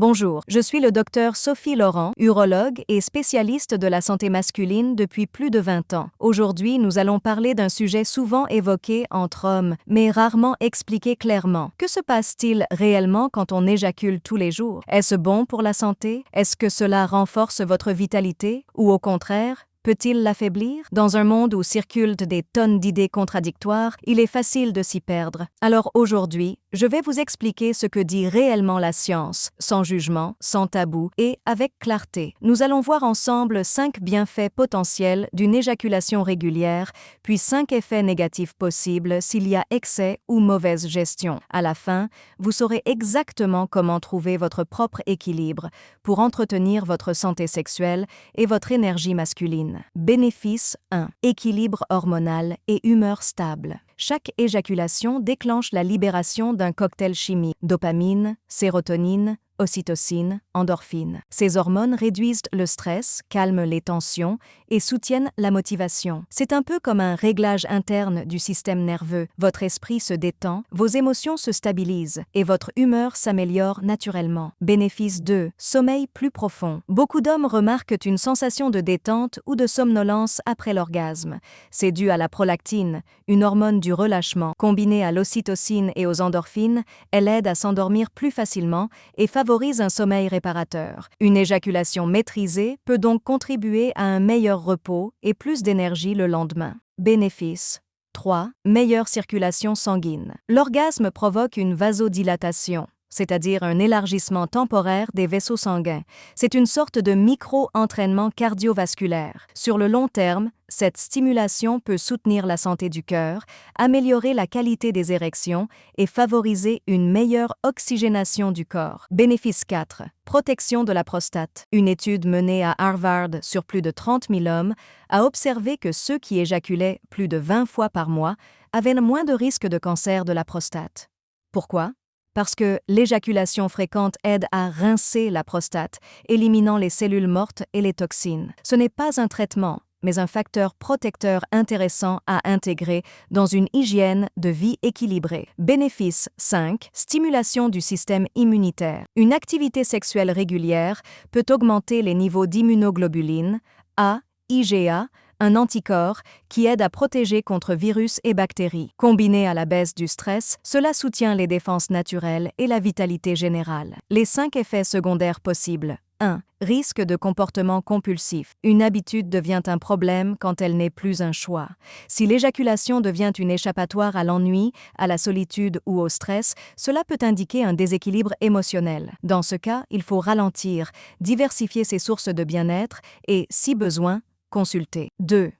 Bonjour, je suis le docteur Sophie Laurent, urologue et spécialiste de la santé masculine depuis plus de 20 ans. Aujourd'hui, nous allons parler d'un sujet souvent évoqué entre hommes, mais rarement expliqué clairement. Que se passe-t-il réellement quand on éjacule tous les jours? Est-ce bon pour la santé? Est-ce que cela renforce votre vitalité? Ou au contraire, peut-il l'affaiblir? Dans un monde où circulent des tonnes d'idées contradictoires, il est facile de s'y perdre. Alors aujourd'hui, je vais vous expliquer ce que dit réellement la science, sans jugement, sans tabou et avec clarté. Nous allons voir ensemble 5 bienfaits potentiels d'une éjaculation régulière, puis 5 effets négatifs possibles s'il y a excès ou mauvaise gestion. À la fin, vous saurez exactement comment trouver votre propre équilibre pour entretenir votre santé sexuelle et votre énergie masculine. Bénéfice 1. Équilibre hormonal et humeur stable. Chaque éjaculation déclenche la libération d'un cocktail chimique: dopamine, sérotonine, ocytocine, endorphine. Ces hormones réduisent le stress, calment les tensions et soutiennent la motivation. C'est un peu comme un réglage interne du système nerveux. Votre esprit se détend, vos émotions se stabilisent et votre humeur s'améliore naturellement. Bénéfice 2. Sommeil plus profond. Beaucoup d'hommes remarquent une sensation de détente ou de somnolence après l'orgasme. C'est dû à la prolactine, une hormone du relâchement. Combinée à l'ocytocine et aux endorphines, elle aide à s'endormir plus facilement et favorise un sommeil réparateur. Une éjaculation maîtrisée peut donc contribuer à un meilleur repos et plus d'énergie le lendemain. Bénéfice 3. Meilleure circulation sanguine. L'orgasme provoque une vasodilatation, c'est-à-dire un élargissement temporaire des vaisseaux sanguins. C'est une sorte de micro-entraînement cardiovasculaire. Sur le long terme, cette stimulation peut soutenir la santé du cœur, améliorer la qualité des érections et favoriser une meilleure oxygénation du corps. Bénéfice 4. Protection de la prostate. Une étude menée à Harvard sur plus de 30 000 hommes a observé que ceux qui éjaculaient plus de 20 fois par mois avaient moins de risque de cancer de la prostate. Pourquoi? Parce que l'éjaculation fréquente aide à rincer la prostate, éliminant les cellules mortes et les toxines. Ce n'est pas un traitement, mais un facteur protecteur intéressant à intégrer dans une hygiène de vie équilibrée. Bénéfice 5. Stimulation du système immunitaire. Une activité sexuelle régulière peut augmenter les niveaux d'immunoglobulines, A, IgA, un anticorps qui aide à protéger contre virus et bactéries. Combiné à la baisse du stress, cela soutient les défenses naturelles et la vitalité générale. Les 5 effets secondaires possibles. 1. Risque de comportement compulsif. Une habitude devient un problème quand elle n'est plus un choix. Si l'éjaculation devient une échappatoire à l'ennui, à la solitude ou au stress, cela peut indiquer un déséquilibre émotionnel. Dans ce cas, il faut ralentir, diversifier ses sources de bien-être et, si besoin, consulter. 2.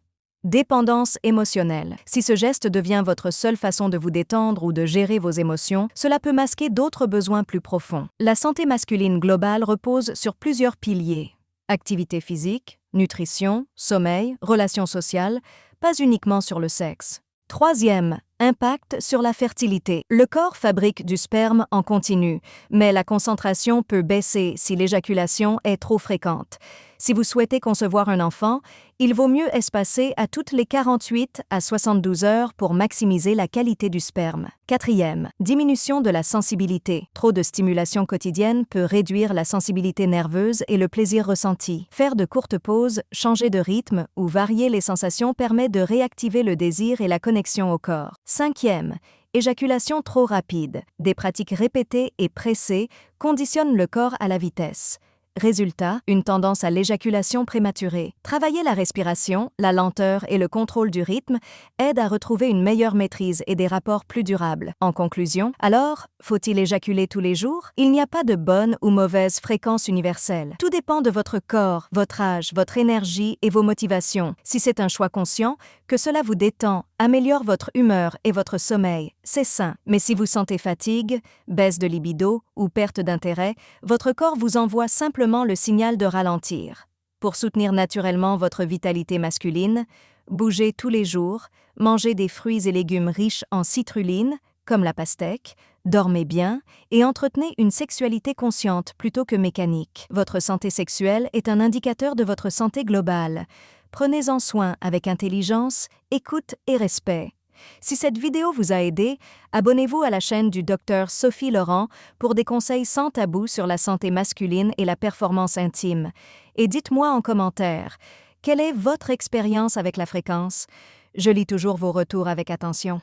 Dépendance émotionnelle. Si ce geste devient votre seule façon de vous détendre ou de gérer vos émotions, cela peut masquer d'autres besoins plus profonds. La santé masculine globale repose sur plusieurs piliers: activité physique, nutrition, sommeil, relations sociales, pas uniquement sur le sexe. 3e, impact sur la fertilité. Le corps fabrique du sperme en continu, mais la concentration peut baisser si l'éjaculation est trop fréquente. Si vous souhaitez concevoir un enfant, il vaut mieux espacer à toutes les 48 à 72 heures pour maximiser la qualité du sperme. 4e, diminution de la sensibilité. Trop de stimulation quotidienne peut réduire la sensibilité nerveuse et le plaisir ressenti. Faire de courtes pauses, changer de rythme ou varier les sensations permet de réactiver le désir et la connexion au corps. 5e, éjaculation trop rapide. Des pratiques répétées et pressées conditionnent le corps à la vitesse. Résultat, une tendance à l'éjaculation prématurée. Travailler la respiration, la lenteur et le contrôle du rythme aide à retrouver une meilleure maîtrise et des rapports plus durables. En conclusion, alors, faut-il éjaculer tous les jours? Il n'y a pas de bonne ou mauvaise fréquence universelle. Tout dépend de votre corps, votre âge, votre énergie et vos motivations. Si c'est un choix conscient, que cela vous détend, améliore votre humeur et votre sommeil, c'est sain. Mais si vous sentez fatigue, baisse de libido ou perte d'intérêt, votre corps vous envoie simplement le signal de ralentir. Pour soutenir naturellement votre vitalité masculine, bougez tous les jours, mangez des fruits et légumes riches en citrulline, comme la pastèque, dormez bien et entretenez une sexualité consciente plutôt que mécanique. Votre santé sexuelle est un indicateur de votre santé globale. Prenez-en soin avec intelligence, écoute et respect. Si cette vidéo vous a aidé, abonnez-vous à la chaîne du Dr Sophie Laurent pour des conseils sans tabou sur la santé masculine et la performance intime. Et dites-moi en commentaire, quelle est votre expérience avec la fréquence? Je lis toujours vos retours avec attention.